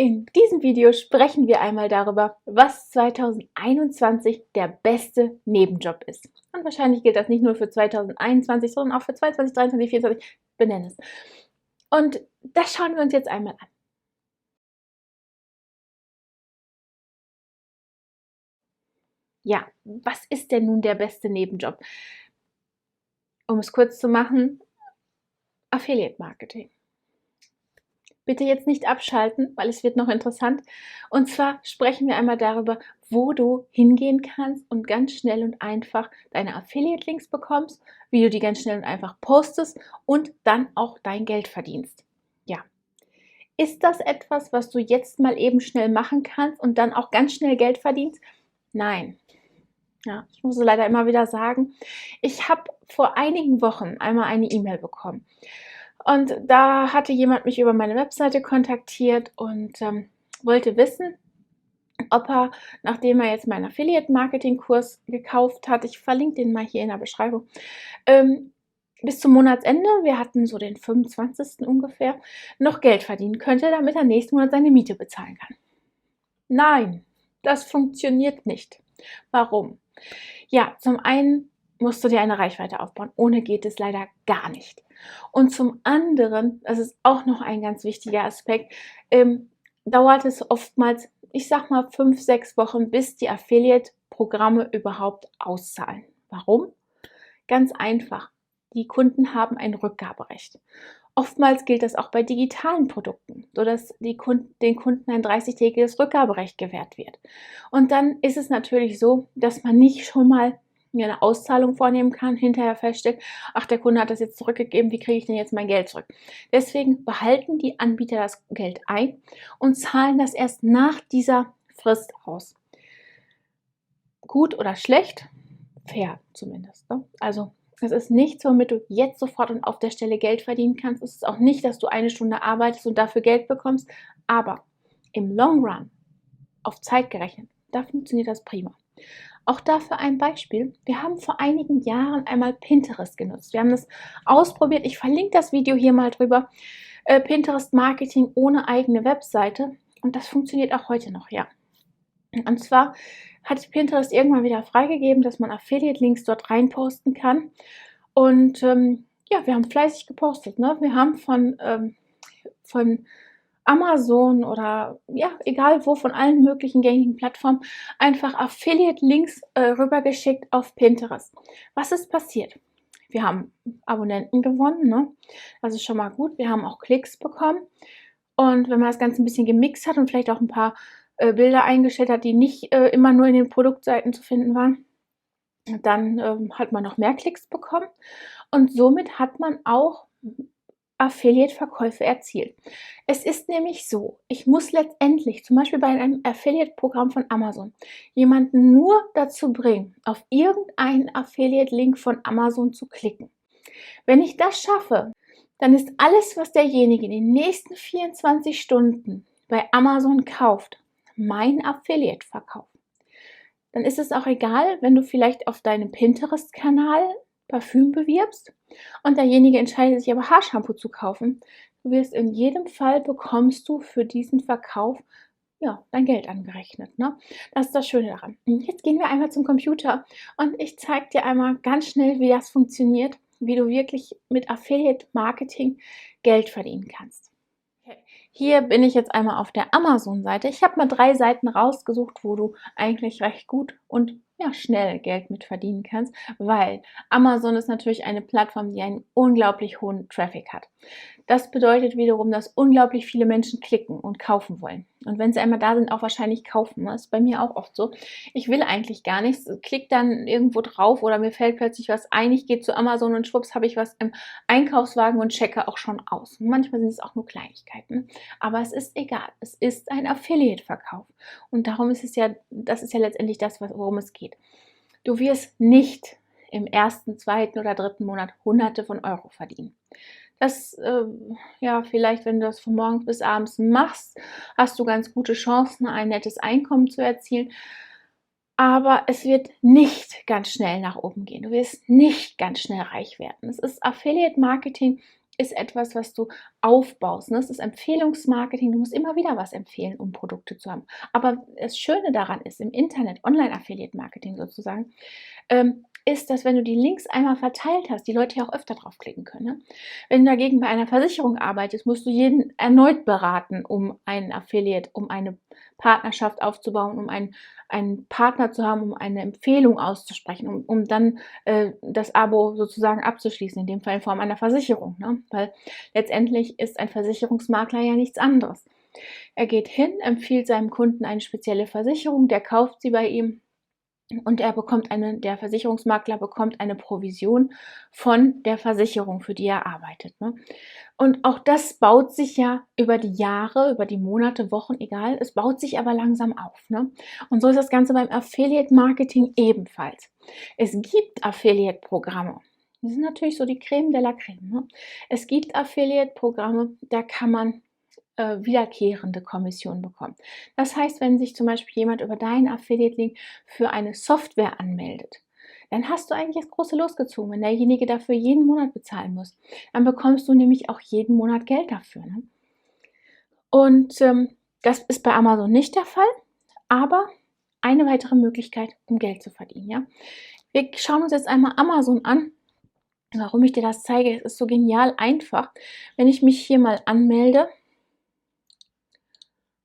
In diesem Video sprechen wir einmal darüber, was 2021 der beste Nebenjob ist. Und wahrscheinlich gilt das nicht nur für 2021, sondern auch für 2022, 2023, 2024, benenne es. Und das schauen wir uns jetzt einmal an. Ja, was ist denn nun der beste Nebenjob? Um es kurz zu machen, Affiliate Marketing. Bitte jetzt nicht abschalten, weil es wird noch interessant. Und zwar sprechen wir einmal darüber, wo du hingehen kannst und ganz schnell und einfach deine Affiliate-Links bekommst, wie du die ganz schnell und einfach postest und dann auch dein Geld verdienst. Ja. Ist das etwas, was du jetzt mal eben schnell machen kannst und dann auch ganz schnell Geld verdienst? Nein. Ja, ich muss es leider immer wieder sagen. Ich habe vor einigen Wochen einmal eine E-Mail bekommen. Und da hatte jemand mich über meine Webseite kontaktiert und wollte wissen, ob er, nachdem er jetzt meinen Affiliate-Marketing-Kurs gekauft hat, ich verlinke den mal hier in der Beschreibung, bis zum Monatsende, wir hatten so den 25. ungefähr, noch Geld verdienen könnte, damit er nächsten Monat seine Miete bezahlen kann. Nein, das funktioniert nicht. Warum? Ja, zum einen musst du dir eine Reichweite aufbauen. Ohne geht es leider gar nicht. Und zum anderen, das ist auch noch ein ganz wichtiger Aspekt, dauert es oftmals, ich sag mal 5, 6 Wochen, bis die Affiliate-Programme überhaupt auszahlen. Warum? Ganz einfach. Die Kunden haben ein Rückgaberecht. Oftmals gilt das auch bei digitalen Produkten, sodass den Kunden ein 30-tägiges Rückgaberecht gewährt wird. Und dann ist es natürlich so, dass man nicht schon mal eine Auszahlung vornehmen kann, hinterher feststellt, ach, der Kunde hat das jetzt zurückgegeben, wie kriege ich denn jetzt mein Geld zurück? Deswegen behalten die Anbieter das Geld ein und zahlen das erst nach dieser Frist aus. Gut oder schlecht? Fair zumindest. Ne? Also es ist nicht so, damit du jetzt sofort und auf der Stelle Geld verdienen kannst. Es ist auch nicht, dass du eine Stunde arbeitest und dafür Geld bekommst. Aber im Long Run, auf Zeit gerechnet, da funktioniert das prima. Auch dafür ein Beispiel. Wir haben vor einigen Jahren einmal Pinterest genutzt. Wir haben das ausprobiert. Ich verlinke das Video hier mal drüber. Pinterest Marketing ohne eigene Webseite. Und das funktioniert auch heute noch, ja. Und zwar hat Pinterest irgendwann wieder freigegeben, dass man Affiliate-Links dort reinposten kann. Und ja, wir haben fleißig gepostet. Ne? Wir haben von Amazon oder ja, egal wo, von allen möglichen gängigen Plattformen einfach Affiliate-Links rübergeschickt auf Pinterest. Was ist passiert? Wir haben Abonnenten gewonnen, ne? Das ist schon mal gut. Wir haben auch Klicks bekommen. Und wenn man das Ganze ein bisschen gemixt hat und vielleicht auch ein paar Bilder eingestellt hat, die nicht immer nur in den Produktseiten zu finden waren, dann hat man noch mehr Klicks bekommen und somit hat man auch Affiliate-Verkäufe erzielt. Es ist nämlich so, ich muss letztendlich zum Beispiel bei einem Affiliate-Programm von Amazon jemanden nur dazu bringen, auf irgendeinen Affiliate-Link von Amazon zu klicken. Wenn ich das schaffe, dann ist alles, was derjenige in den nächsten 24 Stunden bei Amazon kauft, mein Affiliate-Verkauf. Dann ist es auch egal, wenn du vielleicht auf deinem Pinterest-Kanal Parfüm bewirbst und derjenige entscheidet sich aber Haarshampoo zu kaufen. Du wirst in jedem Fall, bekommst du für diesen Verkauf ja, dein Geld angerechnet. Ne? Das ist das Schöne daran. Jetzt gehen wir einmal zum Computer und ich zeige dir einmal ganz schnell, wie das funktioniert, wie du wirklich mit Affiliate Marketing Geld verdienen kannst. Okay. Hier bin ich jetzt einmal auf der Amazon-Seite. Ich habe mal 3 Seiten rausgesucht, wo du eigentlich recht gut und ja, schnell Geld mit verdienen kannst, weil Amazon ist natürlich eine Plattform, die einen unglaublich hohen Traffic hat. Das bedeutet wiederum, dass unglaublich viele Menschen klicken und kaufen wollen. Und wenn sie einmal da sind, auch wahrscheinlich kaufen. Das ist bei mir auch oft so. Ich will eigentlich gar nichts, klick dann irgendwo drauf oder mir fällt plötzlich was ein, ich gehe zu Amazon und schwupps habe ich was im Einkaufswagen und checke auch schon aus. Und manchmal sind es auch nur Kleinigkeiten. Aber es ist egal. Es ist ein Affiliate-Verkauf. Und darum ist es ja, das ist ja letztendlich das, worum es geht. Du wirst nicht im ersten, zweiten oder dritten Monat Hunderte von Euro verdienen. Das, ja, vielleicht, wenn du das von morgens bis abends machst, hast du ganz gute Chancen, ein nettes Einkommen zu erzielen. Aber es wird nicht ganz schnell nach oben gehen. Du wirst nicht ganz schnell reich werden. Affiliate Marketing ist etwas, was du aufbaust. Ne? Das ist Empfehlungsmarketing. Du musst immer wieder was empfehlen, um Produkte zu haben. Aber das Schöne daran ist, im Internet, Online-Affiliate-Marketing sozusagen, ist, dass wenn du die Links einmal verteilt hast, die Leute ja auch öfter draufklicken können. Ne? Wenn du dagegen bei einer Versicherung arbeitest, musst du jeden erneut beraten, um einen Affiliate, um eine Partnerschaft aufzubauen, um einen Partner zu haben, um eine Empfehlung auszusprechen, um dann das Abo sozusagen abzuschließen, in dem Fall in Form einer Versicherung. Ne? Weil letztendlich ist ein Versicherungsmakler ja nichts anderes. Er geht hin, empfiehlt seinem Kunden eine spezielle Versicherung, der kauft sie bei ihm. Und der Versicherungsmakler bekommt eine Provision von der Versicherung, für die er arbeitet. Ne? Und auch das baut sich ja über die Jahre, über die Monate, Wochen, egal, es baut sich aber langsam auf. Ne? Und so ist das Ganze beim Affiliate-Marketing ebenfalls. Es gibt Affiliate-Programme. Die sind natürlich so die Creme de la Creme. Ne? Es gibt Affiliate-Programme, da kann man wiederkehrende Kommission bekommen. Das heißt, wenn sich zum Beispiel jemand über deinen Affiliate-Link für eine Software anmeldet, dann hast du eigentlich das große losgezogen, wenn derjenige dafür jeden Monat bezahlen muss. Dann bekommst du nämlich auch jeden Monat Geld dafür. Ne? Und das ist bei Amazon nicht der Fall, aber eine weitere Möglichkeit, um Geld zu verdienen. Ja? Wir schauen uns jetzt einmal Amazon an. Warum ich dir das zeige, es ist so genial einfach. Wenn ich mich hier mal anmelde,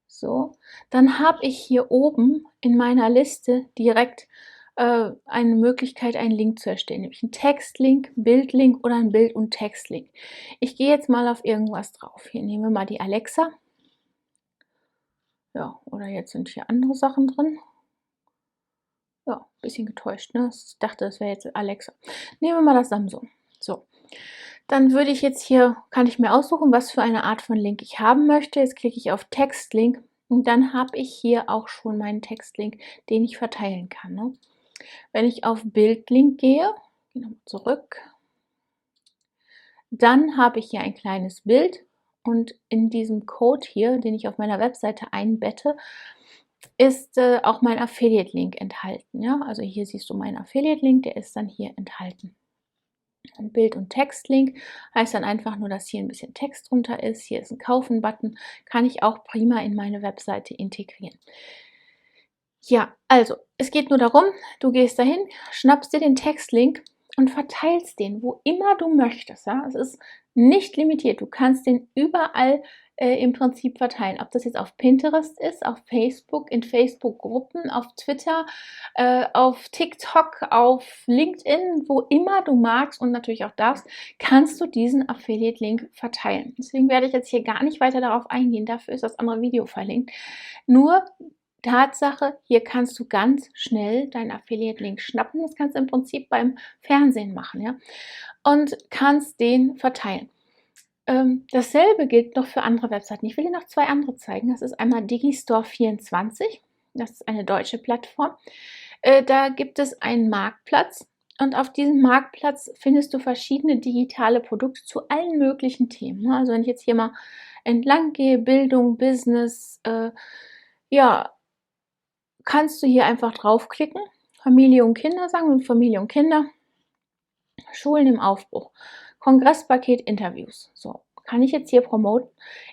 so, dann habe ich hier oben in meiner Liste direkt eine Möglichkeit, einen Link zu erstellen, nämlich einen Textlink, Bildlink oder einen Bild- und Textlink. Ich gehe jetzt mal auf irgendwas drauf. Hier nehmen wir mal die Alexa. Ja, oder jetzt sind hier andere Sachen drin. Ja, ein bisschen getäuscht, ne? Ich dachte, das wäre jetzt Alexa. Nehmen wir mal das Samsung. So, dann würde ich jetzt hier, kann ich mir aussuchen, was für eine Art von Link ich haben möchte. Jetzt klicke ich auf Textlink. Und dann habe ich hier auch schon meinen Textlink, den ich verteilen kann. Ne? Wenn ich auf Bildlink gehe, nochmal zurück, dann habe ich hier ein kleines Bild und in diesem Code hier, den ich auf meiner Webseite einbette, ist auch mein Affiliate-Link enthalten. Ja? Also hier siehst du meinen Affiliate-Link, der ist dann hier enthalten. Ein Bild- und Textlink heißt dann einfach nur, dass hier ein bisschen Text drunter ist. Hier ist ein Kaufen-Button, kann ich auch prima in meine Webseite integrieren. Ja, also es geht nur darum, du gehst dahin, schnappst dir den Textlink und verteilst den, wo immer du möchtest. Ja? Es ist nicht limitiert, du kannst den überall im Prinzip verteilen. Ob das jetzt auf Pinterest ist, auf Facebook, in Facebook-Gruppen, auf Twitter, auf TikTok, auf LinkedIn, wo immer du magst und natürlich auch darfst, kannst du diesen Affiliate-Link verteilen. Deswegen werde ich jetzt hier gar nicht weiter darauf eingehen, dafür ist das andere Video verlinkt. Nur Tatsache, hier kannst du ganz schnell deinen Affiliate-Link schnappen. Das kannst du im Prinzip beim Fernsehen machen, ja, und kannst den verteilen. Dasselbe gilt noch für andere Webseiten. Ich will dir noch zwei andere zeigen. Das ist einmal Digistore24. Das ist eine deutsche Plattform. Da gibt es einen Marktplatz und auf diesem Marktplatz findest du verschiedene digitale Produkte zu allen möglichen Themen. Also wenn ich jetzt hier mal entlang gehe, Bildung, Business, ja, kannst du hier einfach draufklicken. Familie und Kinder, sagen wir Familie und Kinder. Schulen im Aufbruch. Kongresspaket Interviews. So, kann ich jetzt hier promoten?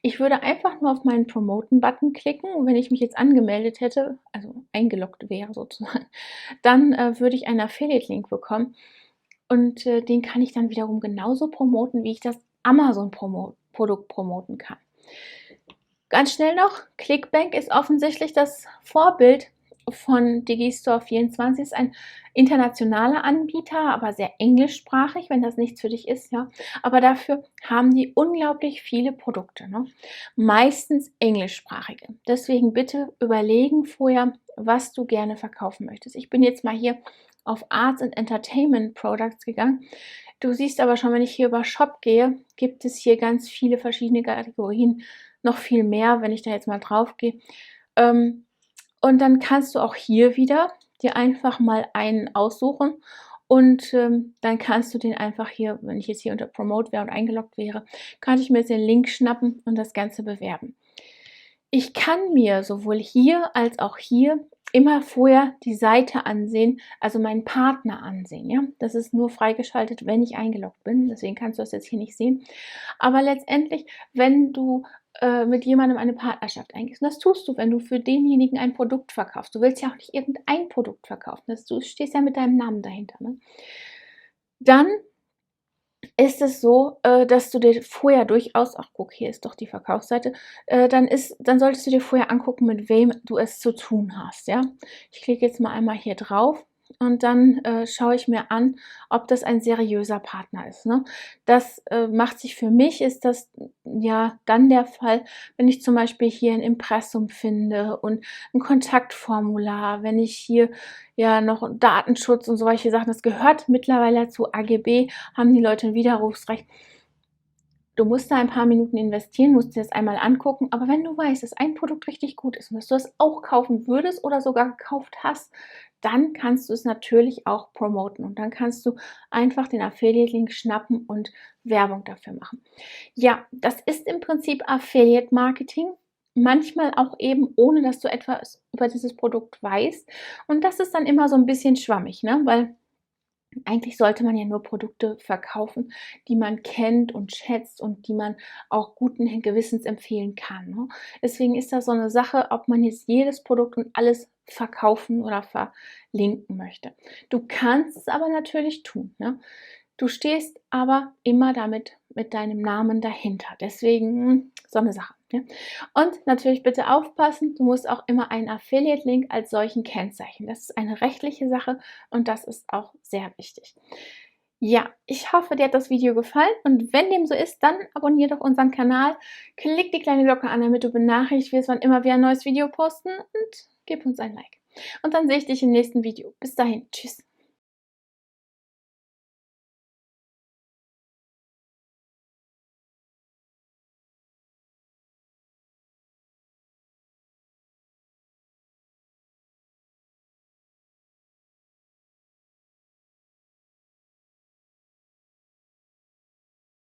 Ich würde einfach nur auf meinen Promoten-Button klicken und wenn ich mich jetzt angemeldet hätte, also eingeloggt wäre sozusagen, dann würde ich einen Affiliate-Link bekommen und den kann ich dann wiederum genauso promoten, wie ich das Amazon-Produkt promoten kann. Ganz schnell noch, ClickBank ist offensichtlich das Vorbild von Digistore24, ist ein internationaler Anbieter, aber sehr englischsprachig, wenn das nichts für dich ist, ja. Aber dafür haben die unglaublich viele Produkte, ne? Meistens englischsprachige. Deswegen bitte überlegen vorher, was du gerne verkaufen möchtest. Ich bin jetzt mal hier auf Arts and Entertainment Products gegangen. Du siehst aber schon, wenn ich hier über Shop gehe, gibt es hier ganz viele verschiedene Kategorien, noch viel mehr, wenn ich da jetzt mal drauf gehe. Und dann kannst du auch hier wieder dir einfach mal einen aussuchen und dann kannst du den einfach hier, wenn ich jetzt hier unter Promote wäre und eingeloggt wäre, kann ich mir jetzt den Link schnappen und das Ganze bewerben. Ich kann mir sowohl hier als auch hier immer vorher die Seite ansehen, also meinen Partner ansehen. Ja? Das ist nur freigeschaltet, wenn ich eingeloggt bin. Deswegen kannst du das jetzt hier nicht sehen. Aber letztendlich, wenn du mit jemandem eine Partnerschaft eingehst, und das tust du, wenn du für denjenigen ein Produkt verkaufst. Du willst ja auch nicht irgendein Produkt verkaufen. Du stehst ja mit deinem Namen dahinter. Ne? Dann ist es so, dass du dir vorher durchaus, ach guck, hier ist doch die Verkaufsseite, dann solltest du dir vorher angucken, mit wem du es zu tun hast, ja. Ich klicke jetzt mal einmal hier drauf und dann schaue ich mir an, ob das ein seriöser Partner ist, ne? Das macht sich für mich, ist das ja dann der Fall, wenn ich zum Beispiel hier ein Impressum finde und ein Kontaktformular, wenn ich hier ja noch Datenschutz und solche Sachen, das gehört mittlerweile zu AGB, haben die Leute ein Widerrufsrecht. Du musst da ein paar Minuten investieren, musst dir das einmal angucken, aber wenn du weißt, dass ein Produkt richtig gut ist und dass du das auch kaufen würdest oder sogar gekauft hast, dann kannst du es natürlich auch promoten und dann kannst du einfach den Affiliate-Link schnappen und Werbung dafür machen. Ja, das ist im Prinzip Affiliate-Marketing, manchmal auch eben ohne, dass du etwas über dieses Produkt weißt, und das ist dann immer so ein bisschen schwammig, ne, weil eigentlich sollte man ja nur Produkte verkaufen, die man kennt und schätzt und die man auch guten Gewissens empfehlen kann, ne? Deswegen ist das so eine Sache, ob man jetzt jedes Produkt und alles verkaufen oder verlinken möchte. Du kannst es aber natürlich tun, ne? Du stehst aber immer damit mit deinem Namen dahinter. Deswegen so eine Sache, ne? Und natürlich bitte aufpassen, du musst auch immer einen Affiliate-Link als solchen kennzeichnen. Das ist eine rechtliche Sache und das ist auch sehr wichtig. Ja, ich hoffe, dir hat das Video gefallen und wenn dem so ist, dann abonniere doch unseren Kanal, klick die kleine Glocke an, damit du benachrichtigt wirst, wann immer wir ein neues Video posten, und gib uns ein Like. Und dann sehe ich dich im nächsten Video. Bis dahin, tschüss.